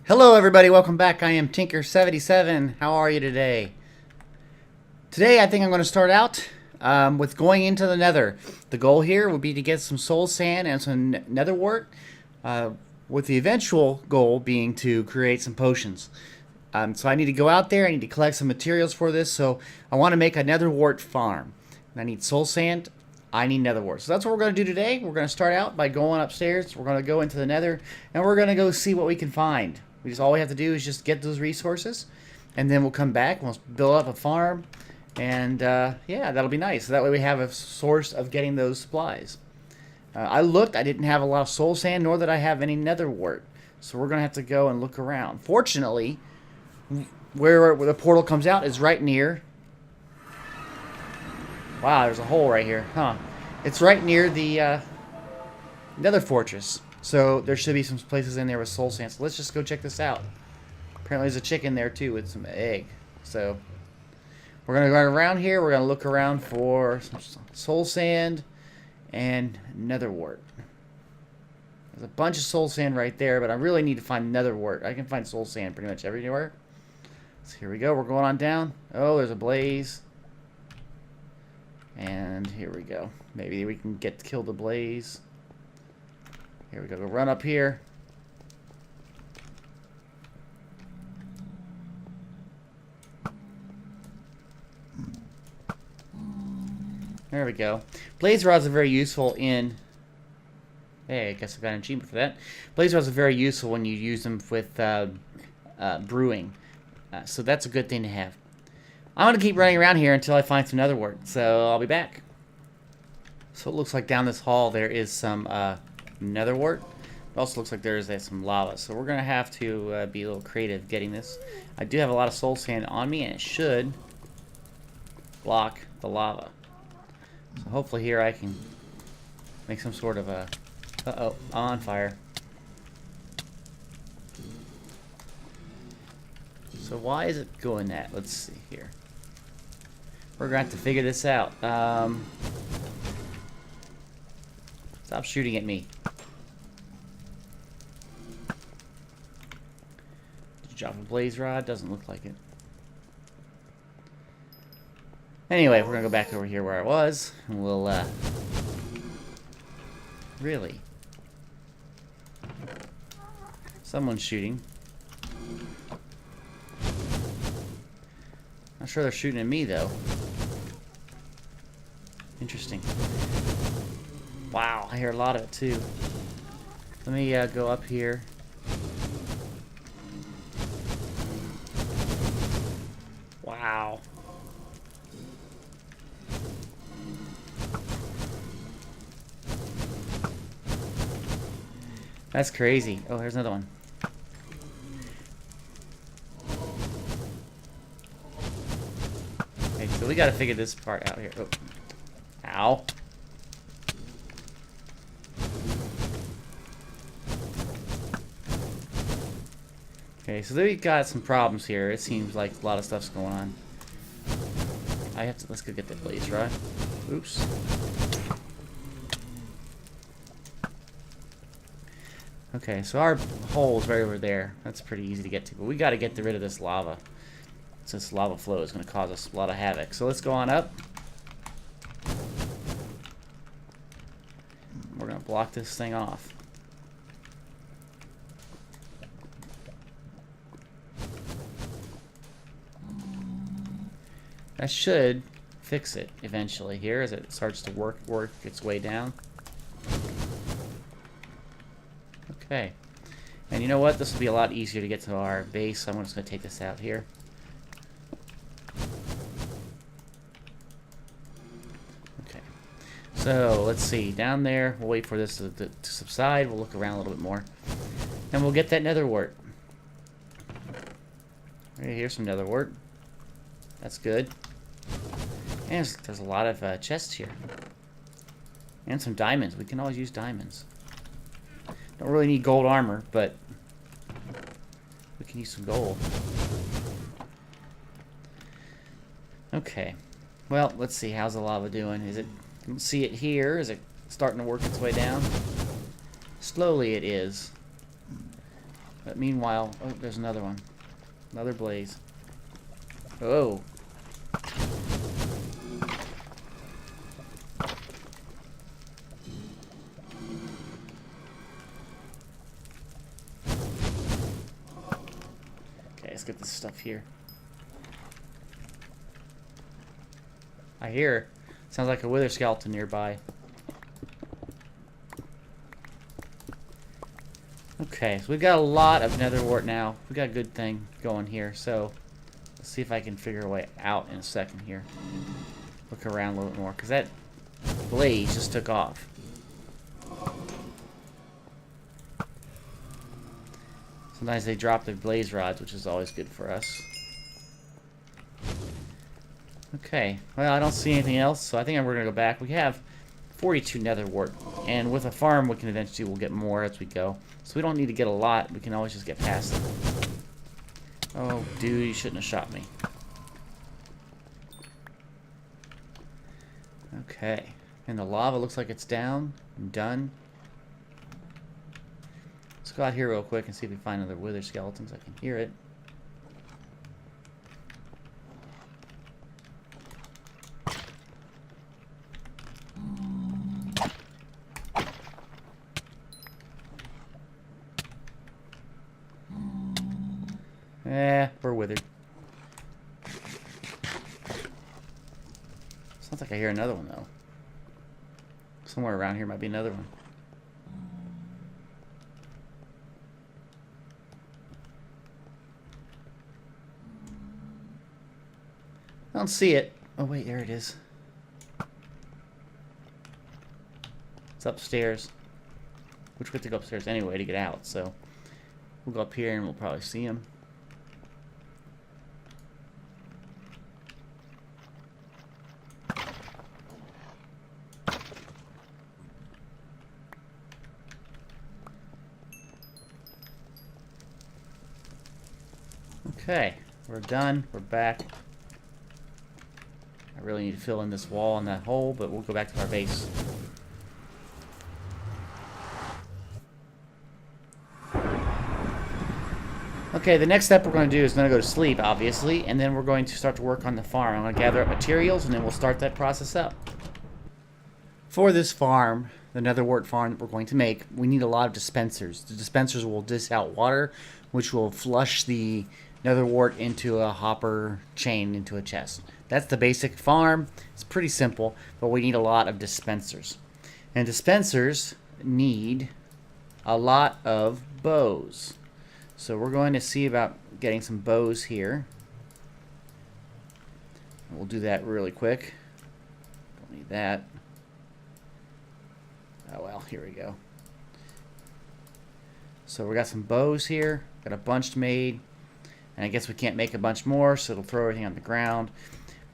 Hello everybody, welcome back. I am Tinker77. How are you today? Today I think I'm going to start out with going into the nether. The goal here would be to get some soul sand and some nether wart, with the eventual goal being to create some potions. So I need to go out there, I need to collect some materials for this, so I want to make a nether wart farm. And I need soul sand, I need nether wart. So that's what we're going to do today. We're going to start out by going upstairs, we're going to go into the nether, and we're going to go see what we can find. All we have to do is just get those resources, and then we'll come back, we'll build up a farm, and yeah, that'll be nice. So that way we have a source of getting those supplies. I looked, I didn't have a lot of soul sand, nor did I have any nether wart. So we're going to have to go and look around. Fortunately, where the portal comes out is right near... Wow, there's a hole right here. Huh. It's right near the Nether Fortress. So there should be some places in there with soul sand. So let's just go check this out. Apparently there's a chicken there too with some egg. So we're going to go around here. We're going to look around for some soul sand and nether wart. There's a bunch of soul sand right there, but I really need to find nether wart. I can find soul sand pretty much everywhere. So here we go. We're going on down. Oh, there's a blaze. And here we go. Maybe we can kill the blaze. Here we go. Go run up here. There we go. Blaze rods are very useful in... Hey, I guess I got an achievement for that. Blaze rods are very useful when you use them with brewing. So that's a good thing to have. I'm going to keep running around here until I find some nether wart. So I'll be back. So it looks like down this hall there is some nether wart. It also looks like there's some lava. So we're going to have to be a little creative getting this. I do have a lot of soul sand on me, and it should block the lava. So hopefully here I can make some sort of a... Uh-oh, on fire. So why is it going that? Let's see here. We're going to have to figure this out. Stop shooting at me. Did you drop a blaze rod? Doesn't look like it. Anyway, we're going to go back over here where I was. And we'll, Really? Someone's shooting. Not sure they're shooting at me, though. Interesting. Wow, I hear a lot of it, too. Let me go up here. Wow. That's crazy. Oh, here's another one. Okay, so we gotta figure this part out here. Oh. Ow. Okay, so we've got some problems here. It seems like a lot of stuff's going on. Let's go get that blaze rod. Oops. Okay, so our hole is right over there. That's pretty easy to get to, but we got to get rid of this lava. Since lava flow is going to cause us a lot of havoc. So let's go on up. We're going to block this thing off. That should fix it eventually here as it starts to work its way down. Okay. And you know what? This will be a lot easier to get to our base, so I'm just going to take this out here. Okay. So, let's see. Down there, we'll wait for this to subside. We'll look around a little bit more. And we'll get that nether wart. Okay, here's some nether wart. That's good. And there's a lot of chests here. And some diamonds. We can always use diamonds. Don't really need gold armor, but we can use some gold. Okay. Well, let's see. How's the lava doing? Is it... See it here? Is it starting to work its way down? Slowly it is. But meanwhile, oh, there's another one. Another blaze. Oh. Okay, let's get this stuff here. I hear. Sounds like a wither skeleton nearby. Okay, so we've got a lot of nether wart now. We've got a good thing going here, so let's see if I can figure a way out in a second here. Look around a little bit more, because that blaze just took off. Sometimes they drop their blaze rods, which is always good for us. Okay, well, I don't see anything else, so I think we're going to go back. We have 42 nether wart, and with a farm, we can eventually, we'll get more as we go. So we don't need to get a lot, we can always just get past it. Oh, dude, you shouldn't have shot me. Okay, and the lava looks like it's down and done. Let's go out here real quick and see if we find other wither skeletons. I can hear it. We're withered. Sounds like I hear another one, though. Somewhere around here might be another one. I don't see it. Oh, wait, there it is. It's upstairs. Which we have to go upstairs anyway to get out, so we'll go up here and we'll probably see him. Okay, we're done. We're back. I really need to fill in this wall and that hole, but we'll go back to our base. Okay, the next step we're going to do is going to go to sleep, obviously, and then we're going to start to work on the farm. I'm going to gather up materials, and then we'll start that process up. For this farm, the nether wart farm that we're going to make, we need a lot of dispensers. The dispensers will dish out water, which will flush the nether wart into a hopper chain into a chest. That's the basic farm. It's pretty simple, but we need a lot of dispensers. And dispensers need a lot of bows. So we're going to see about getting some bows here. We'll do that really quick. Don't need that. Oh well, here we go. So we got some bows here. Got a bunch made. And I guess we can't make a bunch more, so it'll throw everything on the ground.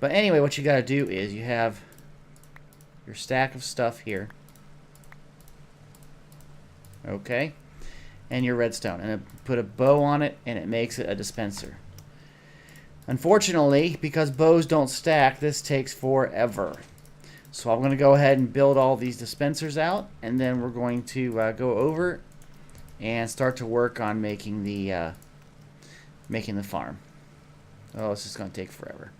But anyway, what you got to do is you have your stack of stuff here. Okay. And your redstone. And put a bow on it, and it makes it a dispenser. Unfortunately, because bows don't stack, this takes forever. So I'm going to go ahead and build all these dispensers out, and then we're going to go over and start to work on making the farm. Oh, it's just going to take forever.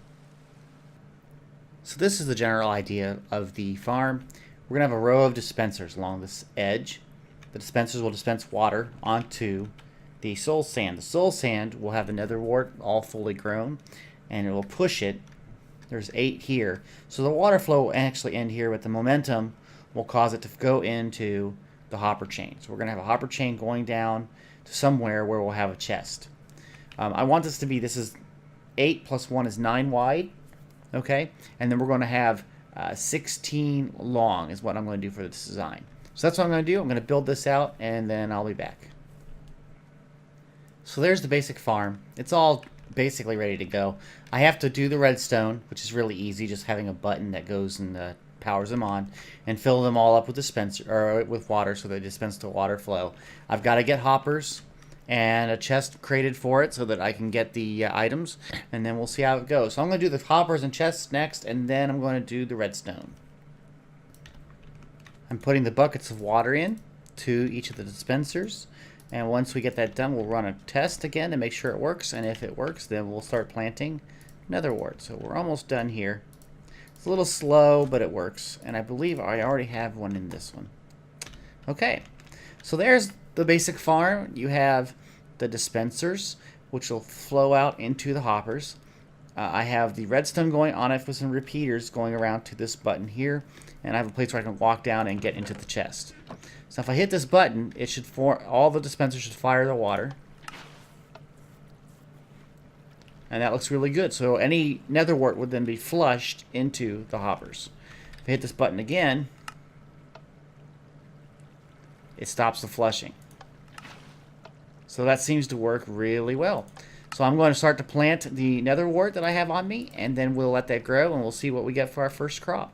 So this is the general idea of the farm. We're going to have a row of dispensers along this edge. The dispensers will dispense water onto the soul sand. The soul sand will have the nether wart all fully grown, and it will push it. There's 8 here. So the water flow will actually end here, but the momentum will cause it to go into the hopper chain. So we're going to have a hopper chain going down to somewhere where we'll have a chest. I want this to be, this is 8 plus 1 is 9 wide. Okay? And then we're going to have 16 long is what I'm going to do for this design. So that's what I'm going to do. I'm going to build this out, and then I'll be back. So there's the basic farm. It's all basically ready to go. I have to do the redstone, which is really easy, just having a button that goes and powers them on, and fill them all up with dispenser or with water so they dispense the water flow. I've got to get hoppers and a chest created for it so that I can get the items, and then we'll see how it goes. So I'm going to do the hoppers and chests next, and then I'm going to do the redstone. I'm putting the buckets of water in to each of the dispensers, And once we get that done, we'll run a test again to make sure it works. And if it works, then we'll start planting nether wart. So we're almost done here. It's a little slow, but it works. And I believe I already have one in this one. Okay, so there's the basic farm. You have the dispensers, which will flow out into the hoppers. I have the redstone going on it with some repeaters going around to this button here, and I have a place where I can walk down and get into the chest. So if I hit this button, it should all the dispensers should fire the water, and that looks really good. So any nether wart would then be flushed into the hoppers. If I hit this button again, it stops the flushing. So that seems to work really well. So I'm going to start to plant the nether wart that I have on me, and then we'll let that grow, and we'll see what we get for our first crop.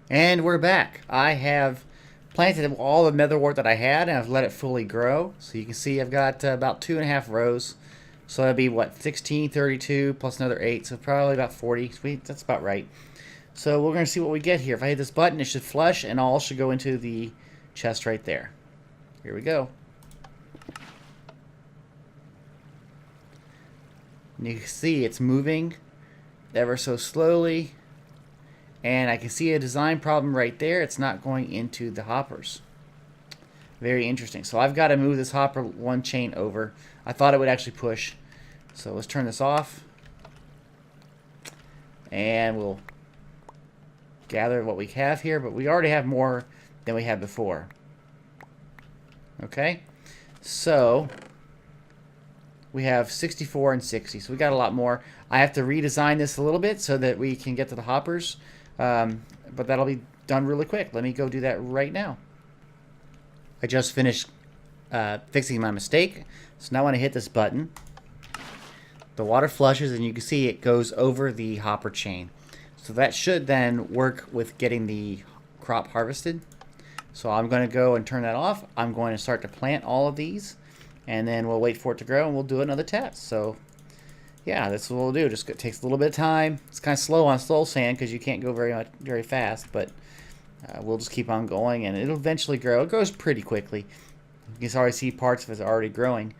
And we're back. I have planted all the nether wart that I had, and I've let it fully grow. So you can see I've got about 2.5 rows. So that'd be, what, 16, 32, plus another 8, so probably about 40. Sweet, that's about right. So we're going to see what we get here. If I hit this button, it should flush, and all should go into the chest right there. Here we go. And you can see it's moving ever so slowly. And I can see a design problem right there. It's not going into the hoppers. Very interesting. So I've got to move this hopper one chain over. I thought it would actually push. So let's turn this off. And we'll gather what we have here. But we already have more than we had before. Okay. So we have 64 and 60. So we got a lot more. I have to redesign this a little bit so that we can get to the hoppers. But that'll be done really quick. Let me go do that right now. I just finished fixing my mistake. So now when I hit this button, the water flushes and you can see it goes over the hopper chain. So that should then work with getting the crop harvested. So I'm going to go and turn that off. I'm going to start to plant all of these, and then we'll wait for it to grow and we'll do another test. So yeah, that's what we'll do. Just it takes a little bit of time. It's kind of slow on soul sand because you can't go very fast, but we'll just keep on going, and it'll eventually grow. It grows pretty quickly. You can already see parts of it already growing,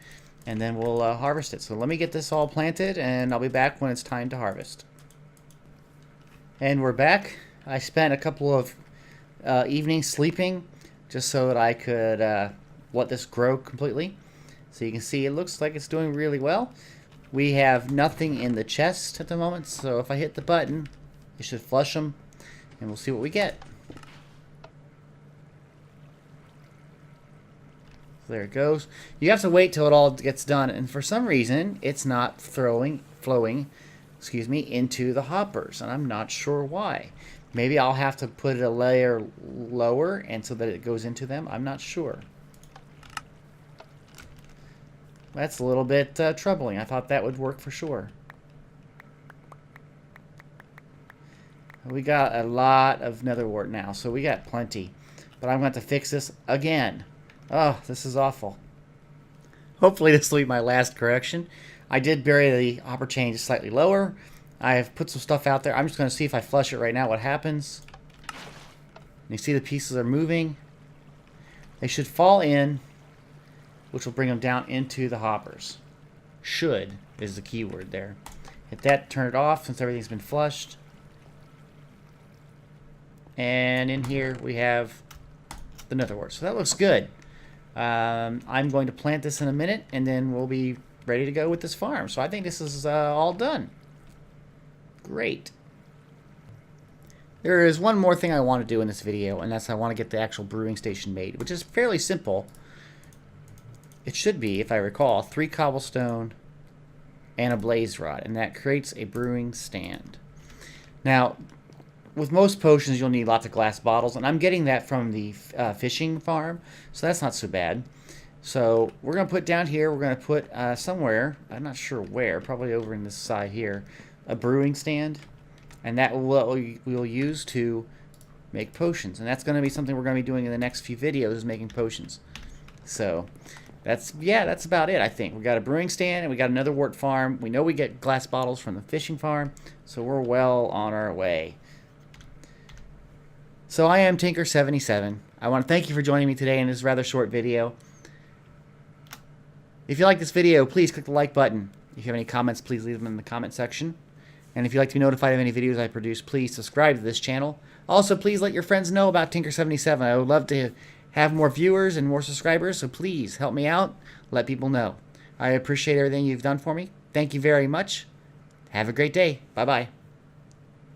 and then we'll harvest it. So let me get this all planted, and I'll be back when it's time to harvest. And we're back. I spent a couple of evenings sleeping just so that I could let this grow completely. So you can see it looks like it's doing really well. We have nothing in the chest at the moment, so if I hit the button, it should flush them, and we'll see what we get. So there it goes. You have to wait till it all gets done, and for some reason, it's not flowing, into the hoppers, and I'm not sure why. Maybe I'll have to put it a layer lower, and so that it goes into them. I'm not sure. That's a little bit troubling. I thought that would work for sure. We got a lot of nether wart now, so we got plenty. But I'm going to have to fix this again. Oh, this is awful. Hopefully this will be my last correction. I did bury the hopper chain just slightly lower. I have put some stuff out there. I'm just going to see if I flush it right now what happens. You see the pieces are moving. They should fall in, which will bring them down into the hoppers. Should is the key word there. Hit that, turn it off since everything's been flushed. And in here we have the nether wart. So that looks good. I'm going to plant this in a minute, and then we'll be ready to go with this farm. So I think this is all done. Great. There is one more thing I want to do in this video, and that's I want to get the actual brewing station made, which is fairly simple. It should be, if I recall, 3 cobblestone and a blaze rod, and that creates a brewing stand. Now, with most potions, you'll need lots of glass bottles, and I'm getting that from the fishing farm, so that's not so bad. So we're going to put down here, we're going to put somewhere, I'm not sure where, probably over in this side here, a brewing stand, and that we'll use to make potions. And that's going to be something we're going to be doing in the next few videos, is making potions. So that's about it, I think. We got a brewing stand, and we got another wart farm. We know we get glass bottles from the fishing farm, so we're well on our way. So I am Tinker77. I want to thank you for joining me today in this rather short video. If you like this video, please click the like button. If you have any comments, please leave them in the comment section. And if you'd like to be notified of any videos I produce, please subscribe to this channel. Also, please let your friends know about Tinker77. I would love to have more viewers and more subscribers, so please help me out. Let people know. I appreciate everything you've done for me. Thank you very much. Have a great day. Bye-bye.